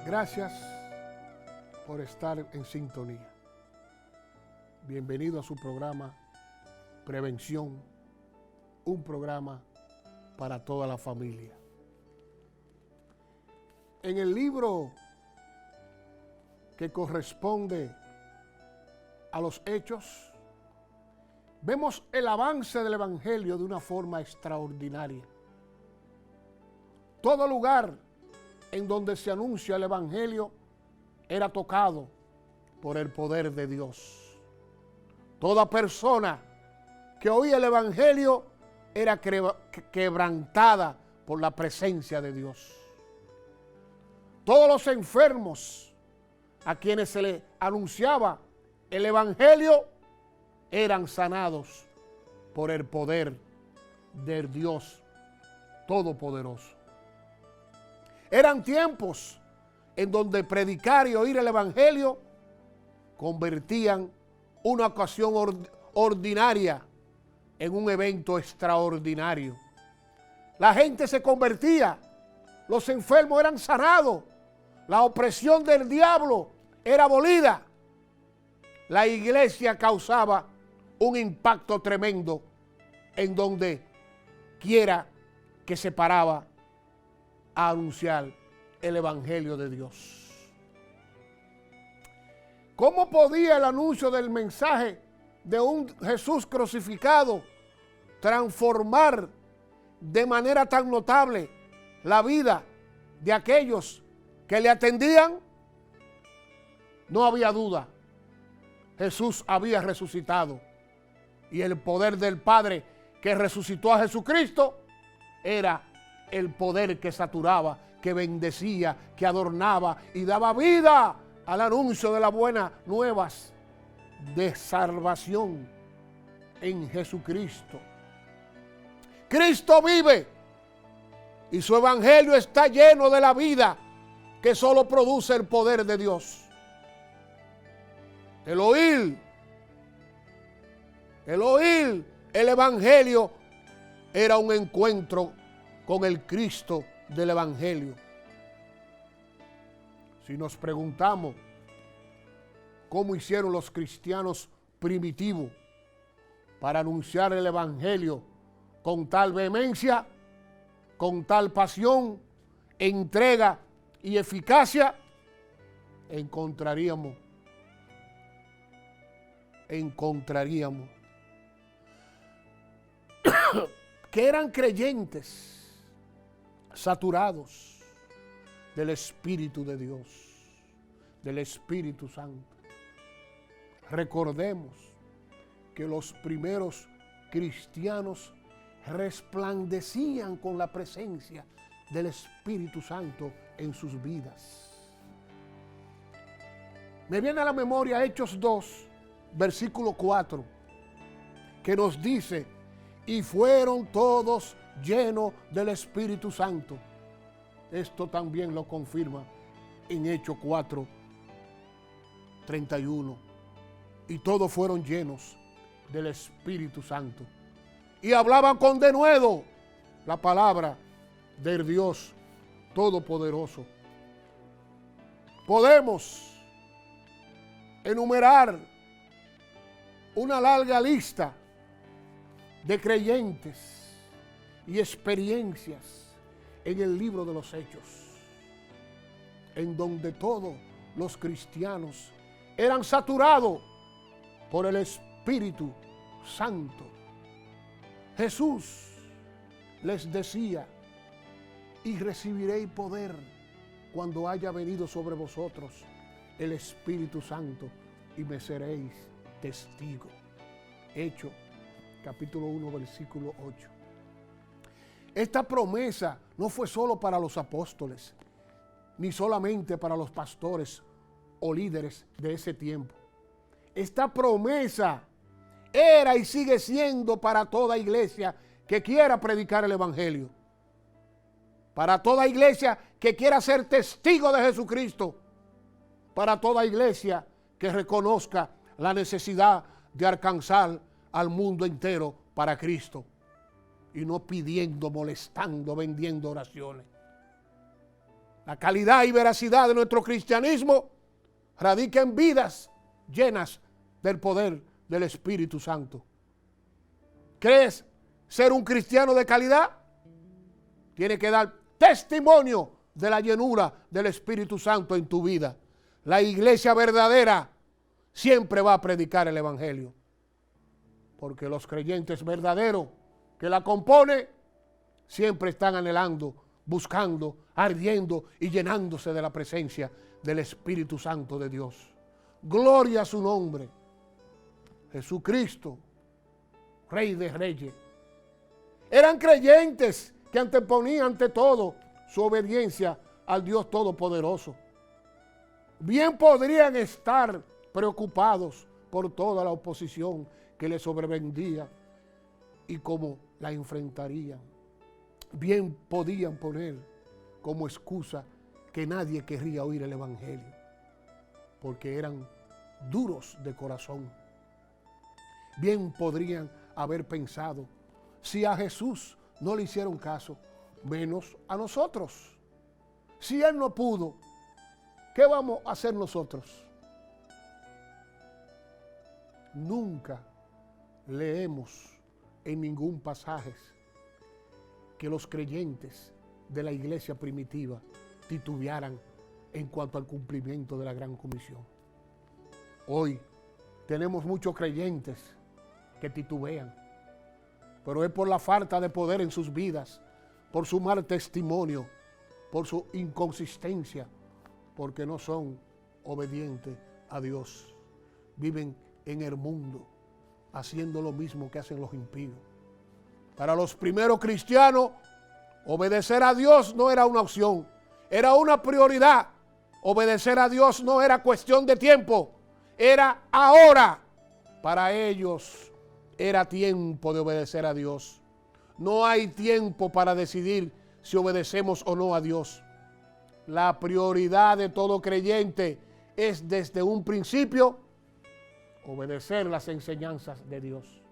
Gracias por estar en sintonía. Bienvenido a su programa Prevención, un programa para toda la familia. En el libro que corresponde a los Hechos, vemos el avance del Evangelio de una forma extraordinaria. Todo lugar en donde se anuncia el Evangelio era tocado por el poder de Dios. Toda persona que oía el Evangelio era quebrantada por la presencia de Dios. Todos los enfermos a quienes se les anunciaba el Evangelio eran sanados por el poder del Dios Todopoderoso. Eran tiempos en donde predicar y oír el Evangelio convertían una ocasión ordinaria en un evento extraordinario. La gente se convertía, los enfermos eran sanados, la opresión del diablo era abolida. La iglesia causaba un impacto tremendo en donde quiera que se paraba a anunciar el Evangelio de Dios. ¿Cómo podía el anuncio del mensaje de un Jesús crucificado transformar de manera tan notable la vida de aquellos que le atendían? No había duda. Jesús había resucitado y el poder del Padre que resucitó a Jesucristo era el poder que saturaba, que bendecía, que adornaba y daba vida al anuncio de las buenas nuevas de salvación en Jesucristo. Cristo vive y su evangelio está lleno de la vida que solo produce el poder de Dios. El oír el evangelio era un encuentro con el Cristo del evangelio. Si nos preguntamos cómo hicieron los cristianos primitivos para anunciar el evangelio con tal vehemencia, con tal pasión, entrega y eficacia, encontraríamos que eran creyentes saturados del Espíritu de Dios, del Espíritu Santo. Recordemos que los primeros cristianos resplandecían con la presencia del Espíritu Santo en sus vidas. Me viene a la memoria Hechos 2, versículo 4, que nos dice: y fueron todos llenos del Espíritu Santo. Esto también lo confirma en Hechos 4, 31. Y todos fueron llenos del Espíritu Santo. Y hablaban con denuedo la palabra del Dios Todopoderoso. Podemos enumerar una larga lista de creyentes y experiencias en el libro de los Hechos, en donde todos los cristianos eran saturados por el Espíritu Santo. Jesús les decía: y recibiréis poder cuando haya venido sobre vosotros el Espíritu Santo, y me seréis testigo. Hechos capítulo 1, versículo 8. Esta promesa no fue solo para los apóstoles, ni solamente para los pastores o líderes de ese tiempo. Esta promesa era y sigue siendo para toda iglesia que quiera predicar el evangelio. Para toda iglesia que quiera ser testigo de Jesucristo. Para toda iglesia que reconozca la necesidad de alcanzar al mundo entero para Cristo. Y no pidiendo, molestando, vendiendo oraciones. La calidad y veracidad de nuestro cristianismo radica en vidas llenas del poder del Espíritu Santo. ¿Crees ser un cristiano de calidad? Tiene que dar testimonio de la llenura del Espíritu Santo en tu vida. La iglesia verdadera siempre va a predicar el Evangelio, porque los creyentes verdaderos que la componen siempre están anhelando, buscando, ardiendo y llenándose de la presencia del Espíritu Santo de Dios. Gloria a su nombre. Jesucristo, Rey de Reyes. Eran creyentes que anteponían ante todo su obediencia al Dios Todopoderoso. Bien podrían estar preocupados por toda la oposición que les sobrevendría y cómo la enfrentarían. Bien podían poner como excusa que nadie querría oír el Evangelio, porque eran duros de corazón. Bien podrían haber pensado, si a Jesús no le hicieron caso, menos a nosotros. Si Él no pudo, ¿qué vamos a hacer nosotros? Nunca leemos en ningún pasaje que los creyentes de la iglesia primitiva titubearan en cuanto al cumplimiento de la gran comisión. Hoy tenemos muchos creyentes que titubean, pero es por la falta de poder en sus vidas, por su mal testimonio, por su inconsistencia, porque no son obedientes a Dios. Viven en el mundo haciendo lo mismo que hacen los impíos. Para los primeros cristianos, obedecer a Dios no era una opción, era una prioridad. Obedecer a Dios no era cuestión de tiempo, era ahora. Para ellos era tiempo de obedecer a Dios. No hay tiempo para decidir si obedecemos o no a Dios. La prioridad de todo creyente es desde un principio obedecer las enseñanzas de Dios.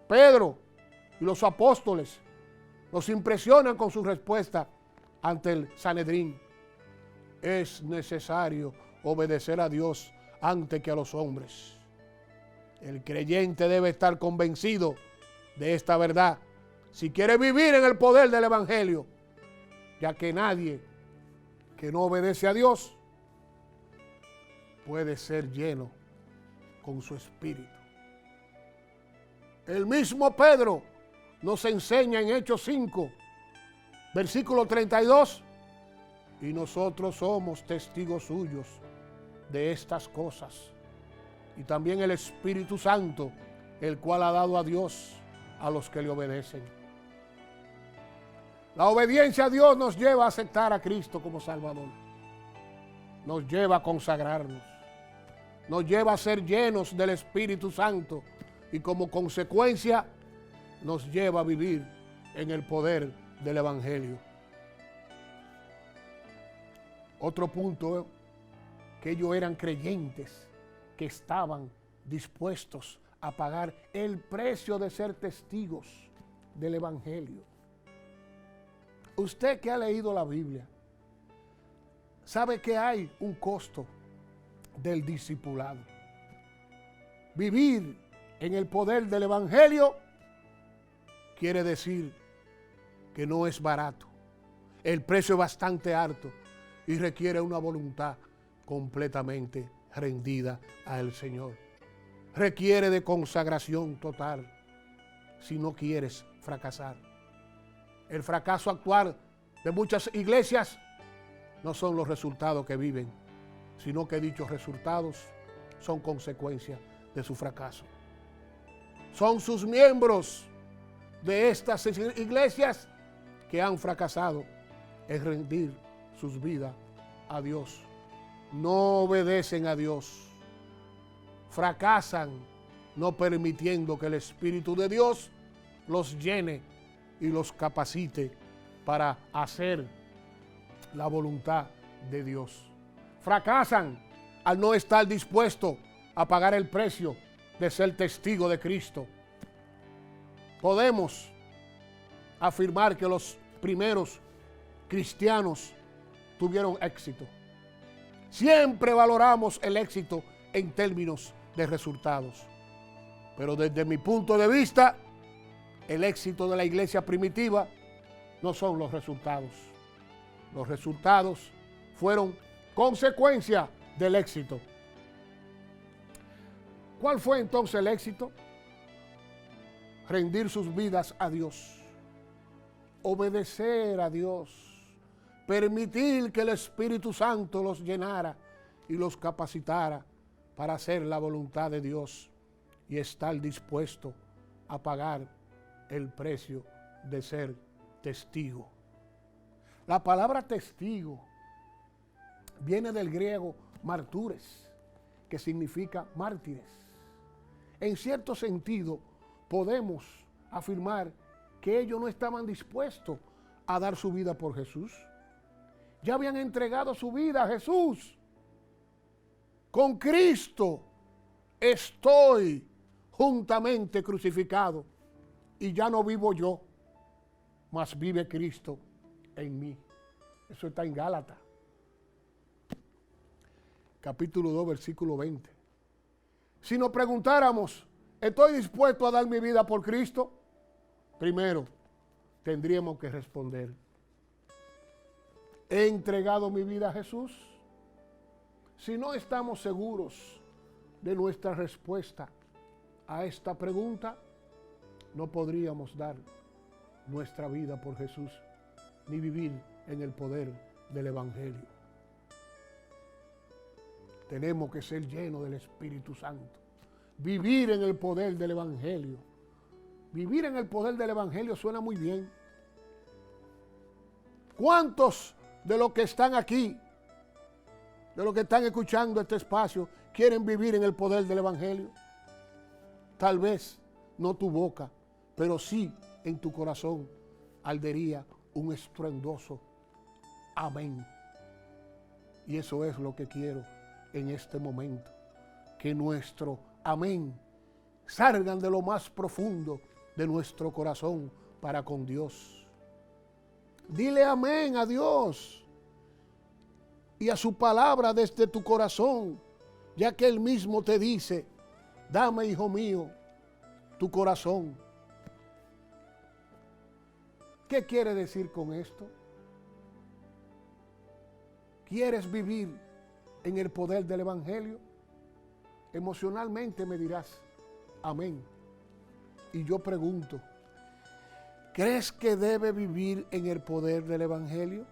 Pedro y los apóstoles nos impresionan con su respuesta ante el Sanedrín. Es necesario obedecer a Dios antes que a los hombres. El creyente debe estar convencido de esta verdad si quiere vivir en el poder del Evangelio, ya que nadie que no obedece a Dios puede ser lleno con su espíritu. El mismo Pedro nos enseña en Hechos 5, versículo 32, y nosotros somos testigos suyos de estas cosas, y también el Espíritu Santo, el cual ha dado a Dios a los que le obedecen. La obediencia a Dios nos lleva a aceptar a Cristo como Salvador, nos lleva a consagrarnos, nos lleva a ser llenos del Espíritu Santo y como consecuencia nos lleva a vivir en el poder del Evangelio. Otro punto, que ellos eran creyentes que estaban dispuestos a pagar el precio de ser testigos del Evangelio. Usted que ha leído la Biblia, sabe que hay un costo del discipulado. Vivir en el poder del Evangelio quiere decir que no es barato. El precio es bastante alto y requiere una voluntad completamente rendida al Señor. Requiere de consagración total si no quieres fracasar. El fracaso actual de muchas iglesias no son los resultados que viven, sino que dichos resultados son consecuencia de su fracaso. Son sus miembros de estas iglesias que han fracasado en rendir sus vidas a Dios. No obedecen a Dios. Fracasan no permitiendo que el Espíritu de Dios los llene y los capacite para hacer la voluntad de Dios. Fracasan al no estar dispuestos a pagar el precio de ser testigo de Cristo. Podemos afirmar que los primeros cristianos tuvieron éxito. Siempre valoramos el éxito en términos de resultados. Pero desde mi punto de vista, el éxito de la iglesia primitiva no son los resultados. Los resultados fueron consecuencia del éxito. ¿Cuál fue entonces el éxito? Rendir sus vidas a Dios, obedecer a Dios, permitir que el Espíritu Santo los llenara y los capacitara para hacer la voluntad de Dios y estar dispuesto a pagar el precio de ser testigo. La palabra testigo viene del griego martures, que significa mártires. En cierto sentido, podemos afirmar que ellos no estaban dispuestos a dar su vida por Jesús. Ya habían entregado su vida a Jesús. Con Cristo estoy juntamente crucificado y ya no vivo yo, mas vive Cristo en mí. Eso está en Gálatas, capítulo 2, versículo 20. Si nos preguntáramos, ¿estoy dispuesto a dar mi vida por Cristo? Primero, tendríamos que responder, ¿he entregado mi vida a Jesús? Si no estamos seguros de nuestra respuesta a esta pregunta, no podríamos dar nuestra vida por Jesús, ni vivir en el poder del Evangelio. Tenemos que ser llenos del Espíritu Santo, vivir en el poder del Evangelio. Vivir en el poder del Evangelio suena muy bien. ¿Cuántos de los que están aquí, de los que están escuchando este espacio, quieren vivir en el poder del Evangelio? Tal vez no tu boca, pero sí en tu corazón ardería un estruendoso amén. Y eso es lo que quiero en este momento, que nuestro amén salgan de lo más profundo de nuestro corazón para con Dios. Dile amén a Dios y a su palabra desde tu corazón, ya que Él mismo te dice, dame, hijo mío, tu corazón. ¿Qué quiere decir con esto? ¿Quieres vivir en el poder del Evangelio? Emocionalmente me dirás, amén. Y yo pregunto, ¿crees que debe vivir en el poder del Evangelio?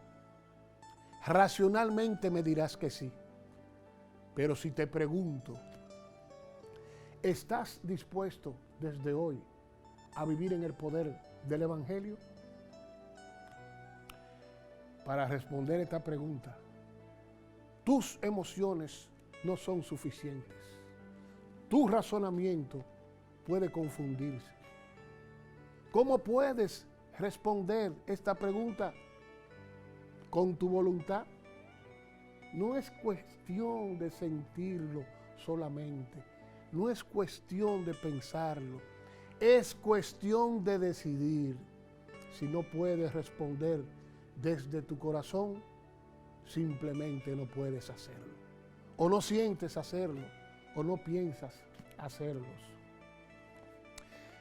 Racionalmente me dirás que sí. Pero si te pregunto, ¿estás dispuesto desde hoy a vivir en el poder del Evangelio? Para responder esta pregunta, tus emociones no son suficientes. Tu razonamiento puede confundirse. ¿Cómo puedes responder esta pregunta? Con tu voluntad. No es cuestión de sentirlo solamente. No es cuestión de pensarlo. Es cuestión de decidir. Si no puedes responder desde tu corazón, simplemente no puedes hacerlo. O no sientes hacerlo, o no piensas hacerlos.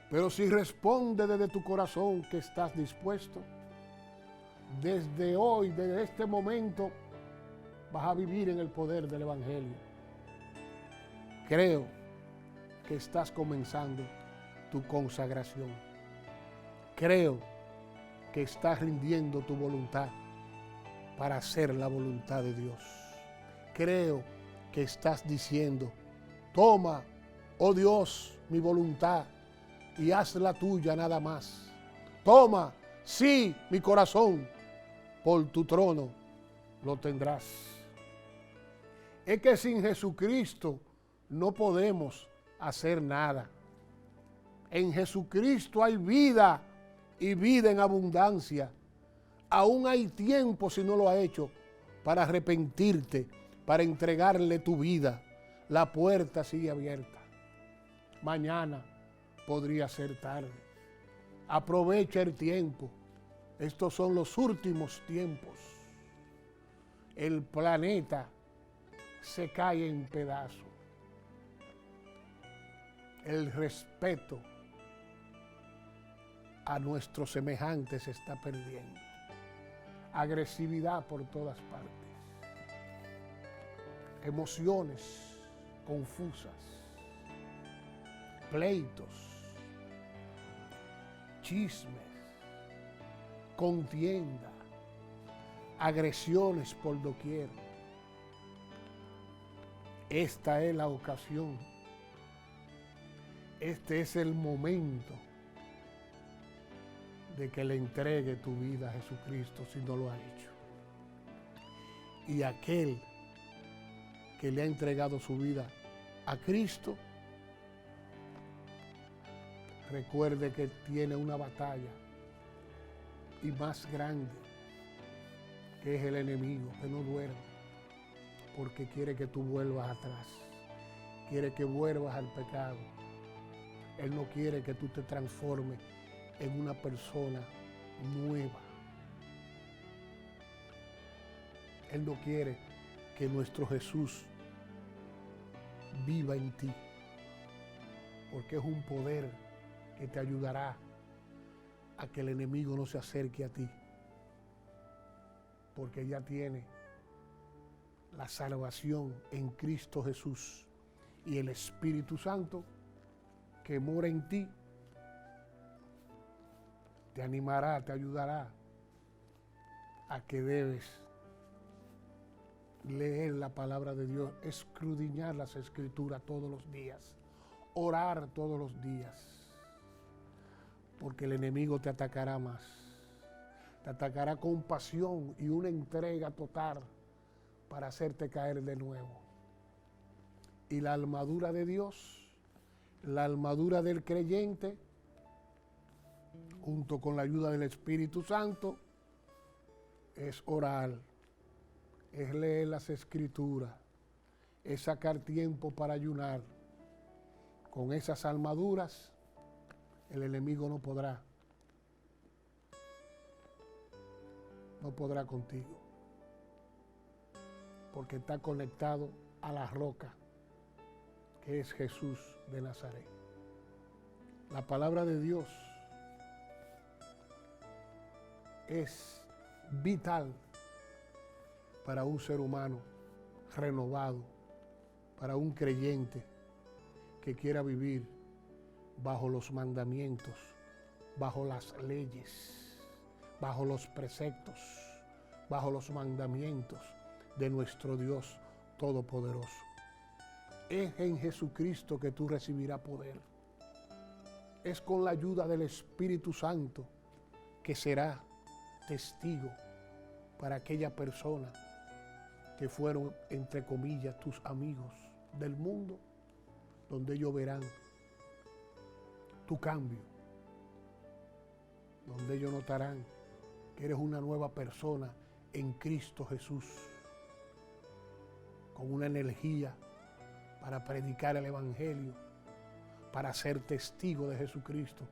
Pero si responde desde tu corazón que estás dispuesto, desde hoy, desde este momento, vas a vivir en el poder del Evangelio. Creo que estás comenzando tu consagración. Creo que estás rindiendo tu voluntad para hacer la voluntad de Dios. Creo que estás diciendo, toma, oh Dios, mi voluntad y haz la tuya nada más. Toma, sí, mi corazón, por tu trono lo tendrás. Es que sin Jesucristo no podemos hacer nada. En Jesucristo hay vida y vida en abundancia. Aún hay tiempo, si no lo has hecho, para arrepentirte, para entregarle tu vida. La puerta sigue abierta. Mañana podría ser tarde. Aprovecha el tiempo. Estos son los últimos tiempos. el planeta se cae en pedazos. El respeto a nuestros semejantes se está perdiendo. Agresividad por todas partes. Emociones confusas. Pleitos. Chismes. Contienda. Agresiones por doquier. Esta es la ocasión. Este es el momento de que le entregue tu vida a Jesucristo si no lo ha hecho. Y aquel que le ha entregado su vida a Cristo, recuerde que tiene una batalla y más grande, que es el enemigo, que no duerme, porque quiere que tú vuelvas atrás, quiere que vuelvas al pecado. Él no quiere que tú te transformes en una persona nueva. Él no quiere que nuestro Jesús viva en ti, porque es un poder que te ayudará a que el enemigo no se acerque a ti, porque ya tiene la salvación en Cristo Jesús, y el Espíritu Santo que mora en ti te animará, te ayudará a que debes leer la palabra de Dios, escudriñar las Escrituras todos los días, orar todos los días, porque el enemigo te atacará más, te atacará con pasión y una entrega total para hacerte caer de nuevo. Y la armadura de Dios, la armadura del creyente, junto con la ayuda del Espíritu Santo, es orar, es leer las Escrituras, es sacar tiempo para ayunar. Con esas armaduras, el enemigo no podrá contigo, porque está conectado a la roca, que es Jesús de Nazaret. La palabra de Dios es vital para un ser humano renovado, para un creyente que quiera vivir bajo los mandamientos, bajo las leyes, bajo los preceptos, bajo los mandamientos de nuestro Dios Todopoderoso. Es en Jesucristo que tú recibirás poder. Es con la ayuda del Espíritu Santo que será testigo para aquella persona que fueron, entre comillas, tus amigos del mundo, donde ellos verán tu cambio, donde ellos notarán que eres una nueva persona en Cristo Jesús, con una energía para predicar el Evangelio, para ser testigo de Jesucristo,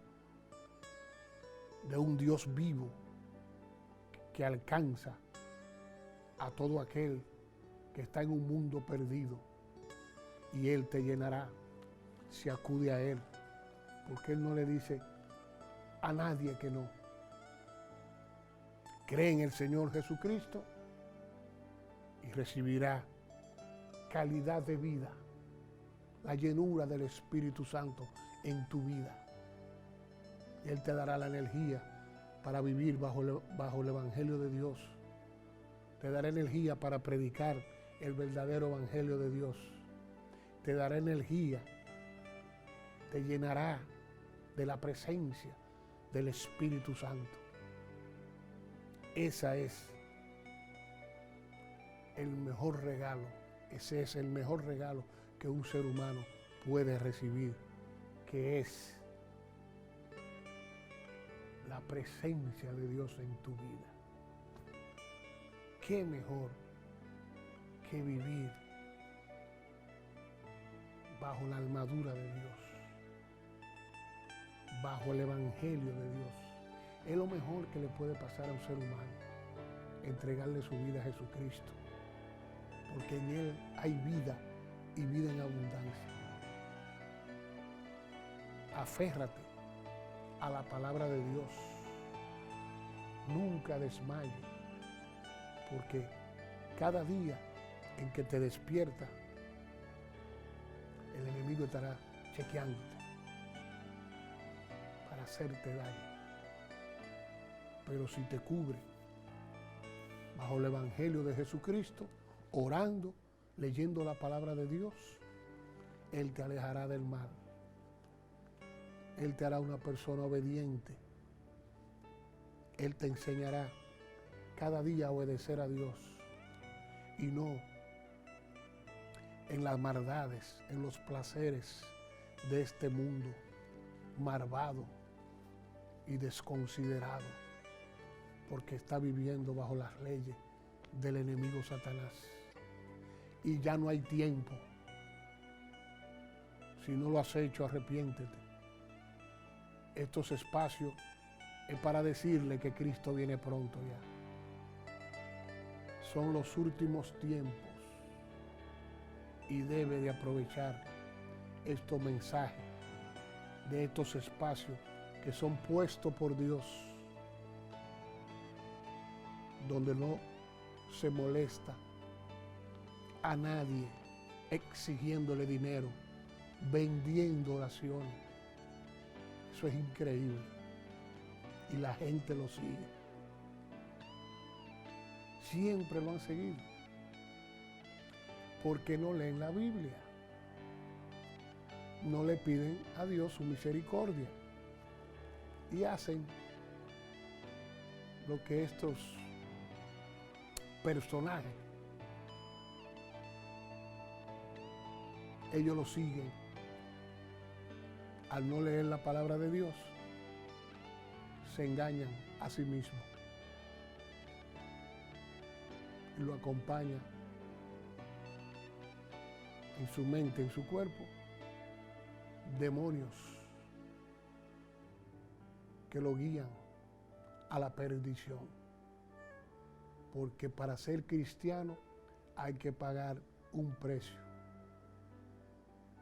de un Dios vivo que alcanza a todo aquel que está en un mundo perdido, y Él te llenará si acude a Él, porque Él no le dice a nadie que no. Cree en el Señor Jesucristo y recibirá calidad de vida, la llenura del Espíritu Santo en tu vida. Él te dará la energía para vivir bajo el Evangelio de Dios. Te dará energía para predicar el verdadero Evangelio de Dios. Te dará energía, te llenará de la presencia del Espíritu Santo. Ese es el mejor regalo, ese es el mejor regalo que un ser humano puede recibir, que es la presencia de Dios en tu vida. ¿Qué mejor que vivir bajo la armadura de Dios, bajo el Evangelio de Dios? Es lo mejor que le puede pasar a un ser humano, entregarle su vida a Jesucristo. porque en Él hay vida y vida en abundancia. Aférrate a la palabra de Dios. Nunca desmayes, porque cada día en que te despiertas, el enemigo estará chequeándote para hacerte daño. Pero si te cubre bajo el Evangelio de Jesucristo, orando, leyendo la palabra de Dios, Él te alejará del mal. Él te hará una persona obediente. Él te enseñará cada día a obedecer a Dios y no en las maldades, en los placeres de este mundo malvado y desconsiderado, porque está viviendo bajo las leyes del enemigo Satanás. Y ya no hay tiempo. Si no lo has hecho, arrepiéntete. Estos espacios es para decirle que Cristo viene pronto ya. Son los últimos tiempos y debe de aprovechar estos mensajes de estos espacios que son puestos por Dios, donde no se molesta a nadie exigiéndole dinero, vendiendo oraciones. Eso es increíble y la gente lo sigue. Siempre lo han seguido porque no leen la Biblia, no le piden a Dios su misericordia y hacen lo que estos personajes, ellos lo siguen. Al no leer la palabra de Dios, se engañan a sí mismos y lo acompaña en su mente, en su cuerpo, demonios que lo guían a la perdición. Porque para ser cristiano hay que pagar un precio.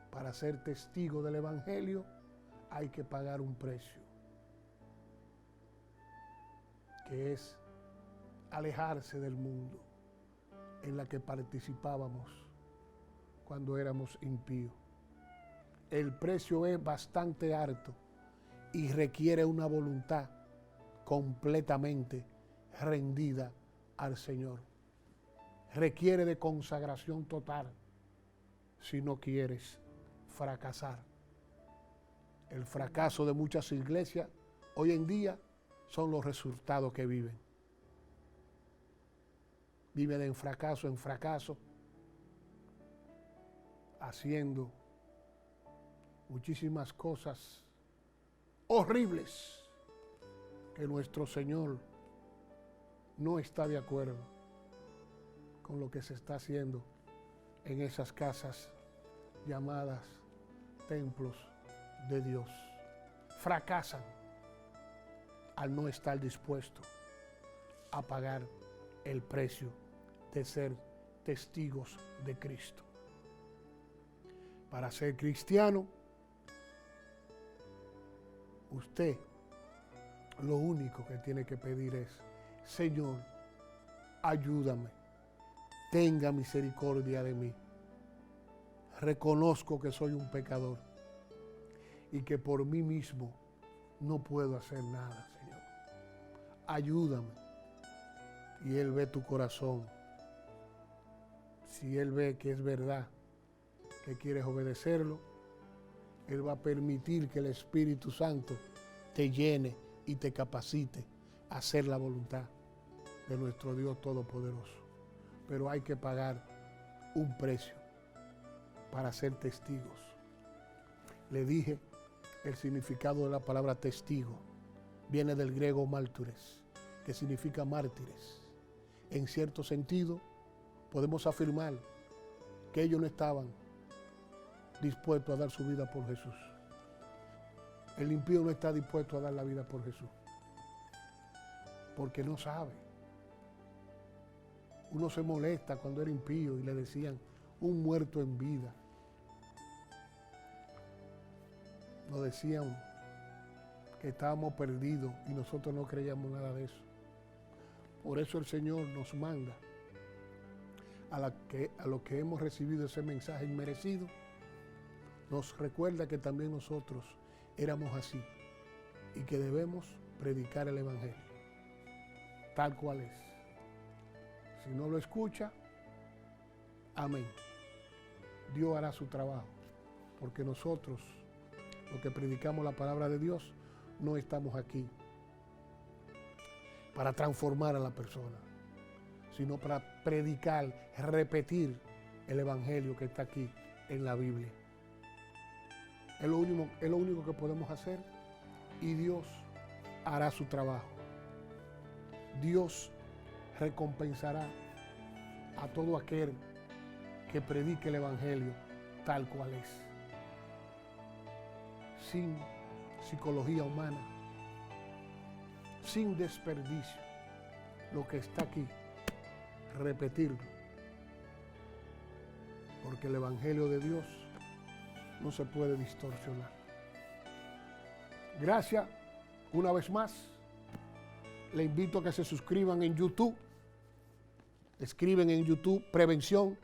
Para ser testigo del Evangelio hay que pagar un precio, que es alejarse del mundo en la que participábamos cuando éramos impíos. El precio es bastante alto y requiere una voluntad completamente rendida al Señor. Requiere de consagración total si no quieres fracasar. El fracaso de muchas iglesias hoy en día son los resultados que viven. Viven en fracaso, haciendo muchísimas cosas horribles que nuestro Señor no está de acuerdo con lo que se está haciendo en esas casas llamadas templos de Dios. Fracasan al no estar dispuestos a pagar el precio de ser testigos de Cristo. Para ser cristiano, usted lo único que tiene que pedir es: Señor, ayúdame, tenga misericordia de mí. Reconozco que soy un pecador y que por mí mismo no puedo hacer nada, Señor. Ayúdame. Y Él ve tu corazón. Si Él ve que es verdad, que quieres obedecerlo, Él va a permitir que el Espíritu Santo te llene y te capacite a hacer la voluntad de nuestro Dios Todopoderoso. Pero hay que pagar un precio para ser testigos. Le dije el significado de la palabra testigo. Viene del griego mártires, que significa mártires. En cierto sentido, podemos afirmar que ellos no estaban dispuestos a dar su vida por Jesús. El impío no está dispuesto a dar la vida por Jesús, porque no sabe. Uno se molesta cuando era impío y le decían un muerto en vida. Nos decían que estábamos perdidos y nosotros no creíamos nada de eso. Por eso el Señor nos manda a los que hemos recibido ese mensaje inmerecido, nos recuerda que también nosotros éramos así y que debemos predicar el Evangelio tal cual es. Si no lo escucha, amén. Dios hará su trabajo, porque nosotros, los que predicamos la palabra de Dios, no estamos aquí para transformar a la persona, sino para predicar, repetir el Evangelio que está aquí en la Biblia. Es lo único que podemos hacer y Dios hará su trabajo. Dios recompensará a todo aquel que predique el Evangelio tal cual es, sin psicología humana, sin desperdicio. Lo que está aquí, repetirlo, porque el Evangelio de Dios no se puede distorsionar. Gracias una vez más. Le invito a que se suscriban en YouTube. Escriben en YouTube Prevención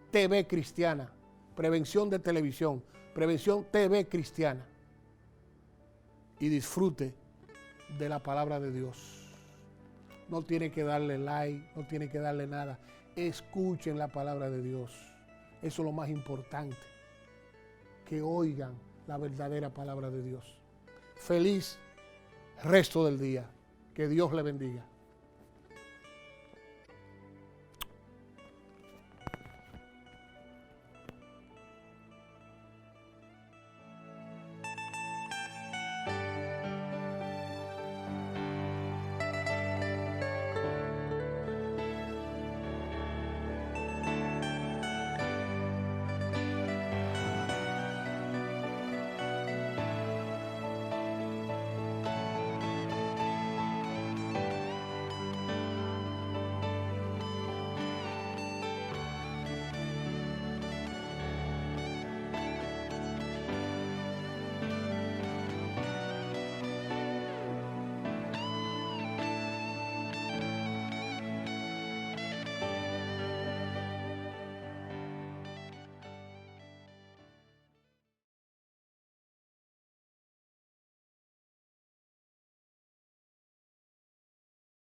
TV Cristiana, Prevención de Televisión, Prevención TV Cristiana, y disfrute de la palabra de Dios. No tiene que darle like, no tiene que darle nada. Escuchen la palabra de Dios. Eso es lo más importante, que oigan la verdadera palabra de Dios. Feliz resto del día. Que Dios le bendiga.